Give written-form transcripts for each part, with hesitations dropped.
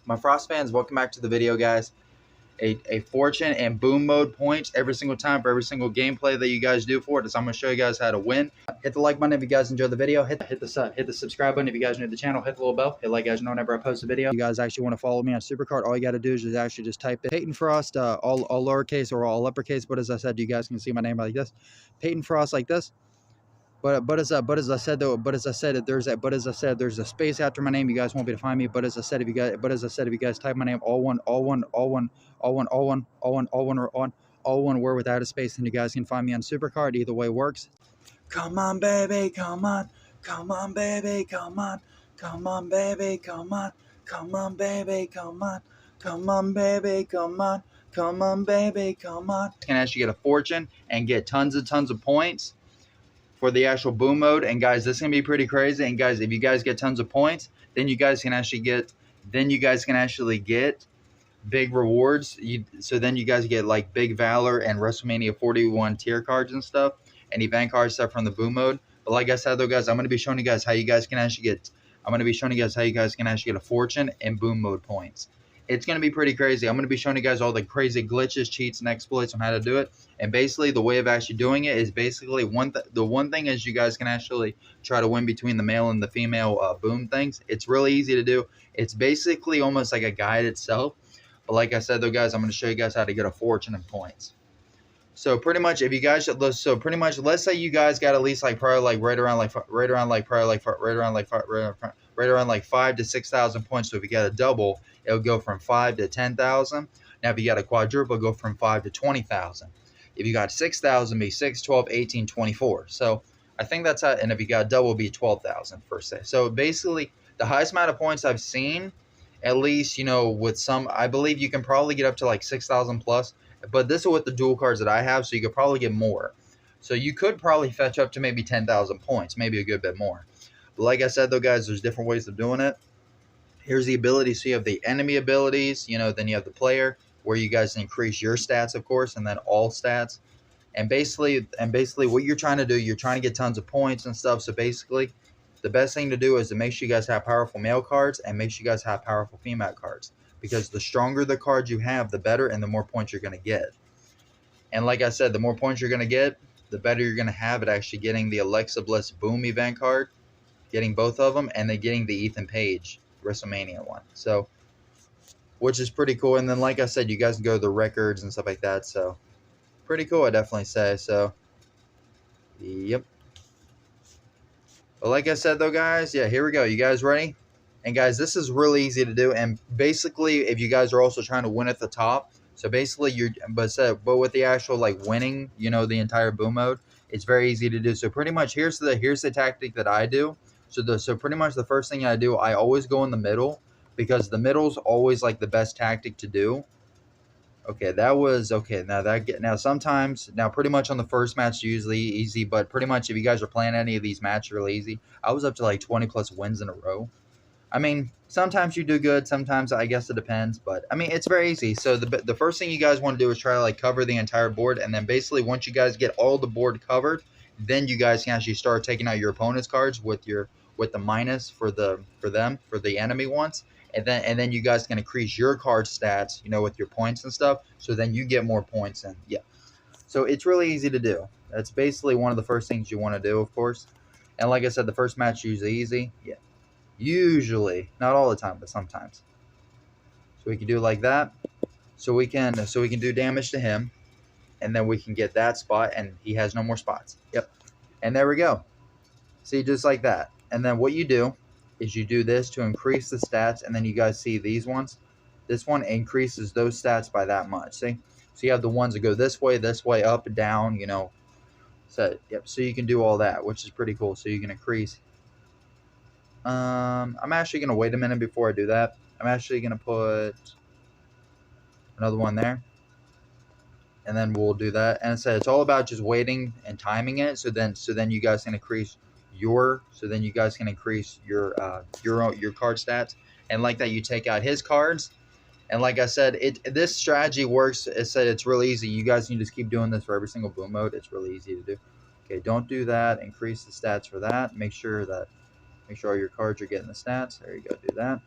My Frost fans, welcome back to the video, guys. A fortune and boom mode points every single time for every single gameplay that you guys do for it. So I'm going to show you guys how to win. Hit the like button if you guys enjoyed the video. Hit the subscribe button if you guys are new to the channel. Hit the little bell. Hit like, guys know whenever I post a video. If you guys actually want to follow me on SuperCard, all you got to do is just actually just type in PaytonFrost, all lowercase or all uppercase. But as I said, you guys can see my name like this, PaytonFrost like this. But as I said there's a space after my name. You guys won't be able to find me. But as I said, if you guys type my name all one word without a space, then you guys can find me on SuperCard. Either way works. Come on, baby, come on, come on, baby, come on, come on, baby, come on, come on, baby, come on, come on, baby, come on, come on, baby, come on. You can actually get a fortune and get tons of points for the actual boom mode. And guys, this is gonna be pretty crazy. And guys, if you guys get tons of points, then you guys can actually get big rewards. So then you guys get like Big Valor and WrestleMania 41 tier cards and stuff, and event cards stuff from the boom mode. But like I said though, guys, I'm gonna be showing you guys how you guys can actually get a fortune and boom mode points. It's going to be pretty crazy. I'm going to be showing you guys all the crazy glitches, cheats, and exploits on how to do it. And basically, the way of actually doing it is basically the one thing is you guys can actually try to win between the male and the female boom things. It's really easy to do. It's basically almost like a guide itself. But like I said, though, guys, I'm going to show you guys how to get a fortune and points. So pretty much, if you guys let's say you guys got at least like probably like right around 5 to 6,000 points. So if you got a double, it'll go from 5 to 10,000. Now if you got a quadruple, it'll go from 5 to 20,000. If you got 6,000, be 6, 12, 18, 24. So I think that's how. And if you got a double, it'll be 12,000 per se. So basically, the highest amount of points I've seen, at least with some, I believe you can probably get up to like 6,000 plus. But this is with the dual cards that I have, so you could probably get more. So you could probably fetch up to maybe 10,000 points, maybe a good bit more. But like I said, though, guys, there's different ways of doing it. Here's the abilities. So you have the enemy abilities, then you have the player, where you guys increase your stats, of course, and then all stats. And basically what you're trying to do, you're trying to get tons of points and stuff. So basically, the best thing to do is to make sure you guys have powerful male cards and make sure you guys have powerful female cards. Because the stronger the cards you have, the better, and the more points you're going to get. And like I said, the more points you're going to get, the better you're going to have at actually getting the Alexa Bliss Boom event card, getting both of them, and then getting the Ethan Page WrestleMania one. So, which is pretty cool. And then, like I said, you guys can go to the records and stuff like that. So, pretty cool, I definitely say. So, yep. But like I said, though, guys, yeah, here we go. You guys ready? And guys, this is really easy to do. And basically, if you guys are also trying to win at the top, so basically but with the actual like winning, the entire boom mode, it's very easy to do. So pretty much here's the tactic that I do. So pretty much the first thing I do, I always go in the middle, because the middle's always like the best tactic to do. Okay, that was okay. Now pretty much on the first match usually easy, but pretty much if you guys are playing any of these matches really easy, I was up to like 20 plus wins in a row. I mean, sometimes you do good, sometimes I guess it depends, but I mean, it's very easy. So the first thing you guys want to do is try to like cover the entire board, and then basically once you guys get all the board covered, then you guys can actually start taking out your opponent's cards with the minus for the enemy ones, and then you guys can increase your card stats, with your points and stuff. So then you get more points, and yeah. So it's really easy to do. That's basically one of the first things you want to do, of course. And like I said, the first match is usually easy. Yeah. Usually, not all the time, but sometimes. So we can do it like that. So we can do damage to him, and then we can get that spot, and he has no more spots. Yep. And there we go. See, just like that. And then what you do is you do this to increase the stats, and then you guys see these ones. This one increases those stats by that much. See? So you have the ones that go this way, up, down, So yep. So you can do all that, which is pretty cool. So you can increase. I'm actually going to wait a minute before I do that. I'm actually going to put another one there. And then we'll do that. And it's all about just waiting and timing it. So then you guys can increase your card stats. And like that, you take out his cards. And like I said, this strategy works. It's really easy. You guys can just keep doing this for every single boom mode. It's really easy to do. Okay, don't do that. Increase the stats for that. Make sure all your cards are getting the stats. There you go. Do that.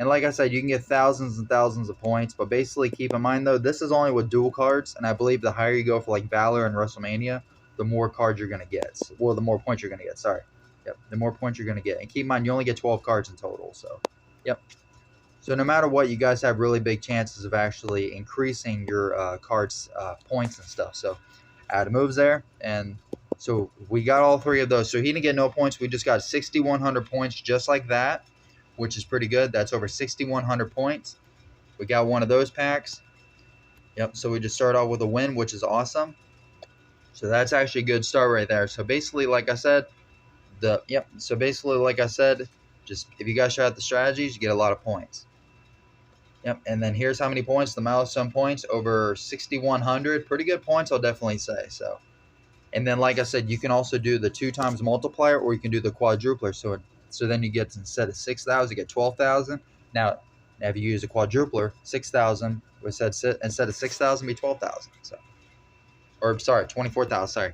And like I said, you can get thousands and thousands of points. But basically, keep in mind, though, this is only with dual cards. And I believe the higher you go for, like, Valor and WrestleMania, the more cards you're going to get. Well, the more points you're going to get. Sorry. Yep, the more points you're going to get. And keep in mind, you only get 12 cards in total. So, yep. So no matter what, you guys have really big chances of actually increasing your cards' points and stuff. So add moves there. And so we got all three of those. So he didn't get no points. We just got 6,100 points just like that, which is pretty good. That's over 6,100 points. We got one of those packs. Yep, so we just start off with a win, which is awesome. So that's actually a good start right there. So basically, like I said, just if you guys try out the strategies, you get a lot of points. Yep, and then here's how many points, the milestone points, over 6,100. Pretty good points, I'll definitely say. So, and then like I said, you can also do the 2 times multiplier, or you can do the quadrupler. So then you get, instead of 6,000, you get 12,000. Now if you use a quadrupler, 6,000 instead of 6,000 be 12,000. So, or sorry, 24,000. Sorry.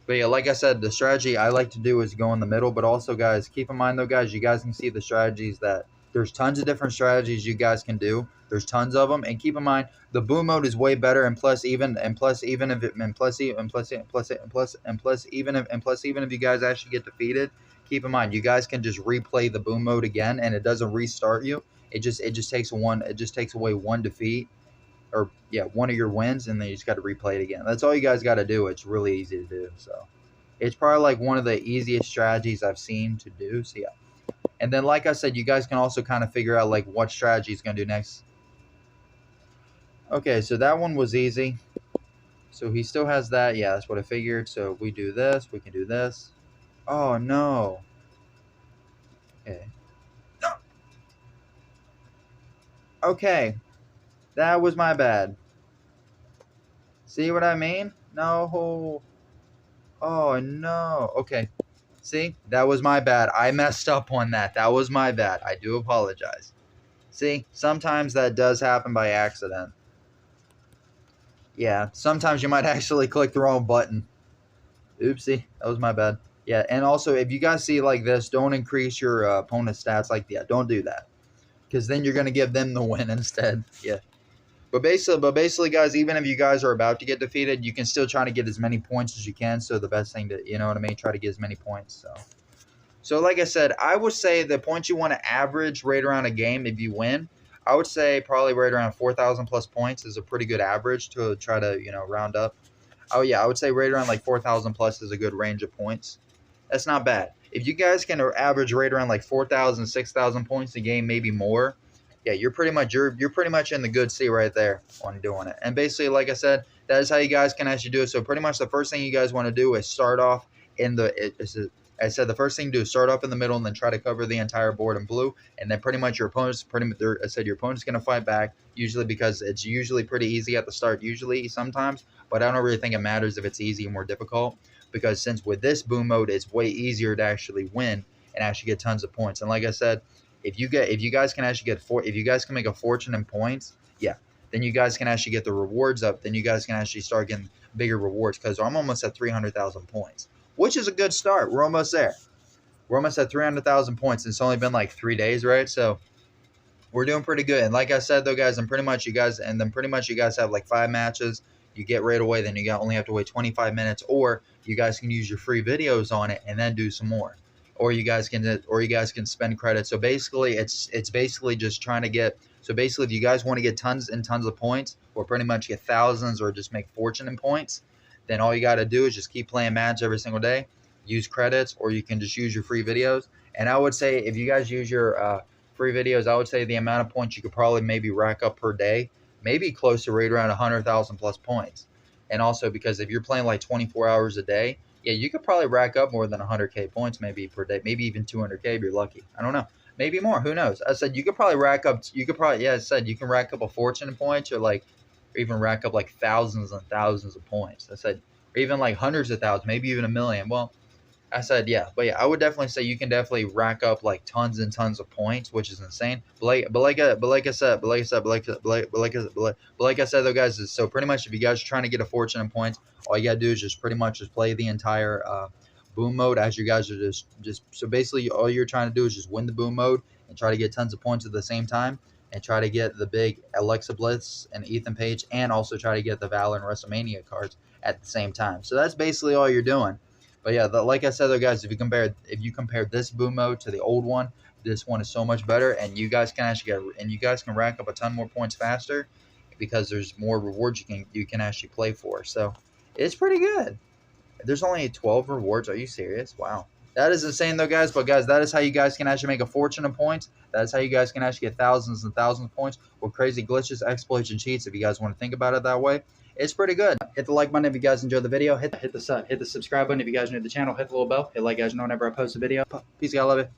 But yeah, like I said, the strategy I like to do is go in the middle. But also, guys, keep in mind though, guys, you guys can see the strategies that there's tons of different strategies you guys can do. There's tons of them, and keep in mind the boom mode is way better. And plus, even if you guys actually get defeated, keep in mind you guys can just replay the boom mode again, and it doesn't restart you. It just takes away one defeat, or one of your wins, and then you just got to replay it again. That's all you guys got to do. It's really easy to do. So it's probably like one of the easiest strategies I've seen to do. So yeah. And then, like I said, you guys can also kind of figure out like what strategy is going to do next. Okay, so that one was easy. So he still has that. Yeah, that's what I figured. So we do this. We can do this. Oh, no. Okay. No. Okay. That was my bad. See what I mean? No. Oh, no. Okay. See? That was my bad. I messed up on that. That was my bad. I do apologize. See? Sometimes that does happen by accident. Yeah. Sometimes you might actually click the wrong button. Oopsie. That was my bad. Yeah. And also, if you guys see like this, don't increase your opponent's stats like that. Don't do that. Because then you're going to give them the win instead. Yeah. But basically, guys, even if you guys are about to get defeated, you can still try to get as many points as you can. So the best thing to, you know what I mean, try to get as many points. So like I said, I would say the points you want to average right around a game if you win, I would say probably right around 4,000 plus points is a pretty good average to try to, round up. Oh, yeah, I would say right around like 4,000 plus is a good range of points. That's not bad. If you guys can average right around like 4,000, 6,000 points a game, maybe more, yeah, you're pretty much in the good seat right there on doing it. And basically, like I said, that is how you guys can actually do it. So pretty much the first thing you guys want to do is start off in the I said the first thing to do is start off in the middle and then try to cover the entire board in blue. And then pretty much your opponent's your opponent's going to fight back, usually because it's usually pretty easy at the start, sometimes. But I don't really think it matters if it's easy or more difficult, because since with this boom mode, it's way easier to actually win and actually get tons of points. And like I said, if you guys can make a fortune in points, yeah, then you guys can actually get the rewards up. Then you guys can actually start getting bigger rewards, because I'm almost at 300,000 points, which is a good start. We're almost there. We're almost at 300,000 points. It's only been like 3 days, right? So we're doing pretty good. And like I said, though, guys, and pretty much you guys have like 5 matches. You get right away. Then you only have to wait 25 minutes, or you guys can use your free videos on it and then do some more. Or you guys can spend credit. So basically, it's basically just trying to get. So basically, if you guys want to get tons and tons of points, or pretty much get thousands, or just make fortune in points, then all you got to do is just keep playing match every single day. Use credits, or you can just use your free videos. And I would say if you guys use your free videos, I would say the amount of points you could probably maybe rack up per day, maybe close to right around 100,000 plus points. And also because if you're playing like 24 hours a day, yeah, you could probably rack up more than 100K points maybe per day, maybe even 200K if you're lucky. I don't know. Maybe more. Who knows? I said you could probably rack up. You can rack up a fortune in points, or even rack up like thousands and thousands of points. I said, or even like hundreds of thousands, maybe even a million. Well, I said, yeah, but yeah, I would definitely say you can definitely rack up like tons and tons of points, which is insane. But like I said though, guys, is so pretty much if you guys are trying to get a fortune in points, all you gotta do is just pretty much just play the entire boom mode as you guys are just so basically all you're trying to do is just win the boom mode and try to get tons of points at the same time, and try to get the big Alexa Bliss and Ethan Page, and also try to get the Valor and WrestleMania cards at the same time. So that's basically all you're doing. But yeah, like I said, though, guys, if you compare this boom mode to the old one, this one is so much better, and you guys can rack up a ton more points faster because there's more rewards you can actually play for. So it's pretty good. There's only 12 rewards. Are you serious? Wow. That is insane, though, guys. But, guys, that is how you guys can actually make a fortune of points. That is how you guys can actually get thousands and thousands of points with crazy glitches, exploits, and cheats. If you guys want to think about it that way, it's pretty good. Hit the like button if you guys enjoyed the video. Hit the subscribe button if you guys are new to the channel. Hit the little bell. Hit like, guys, know whenever I post a video. Peace, guys. Love you.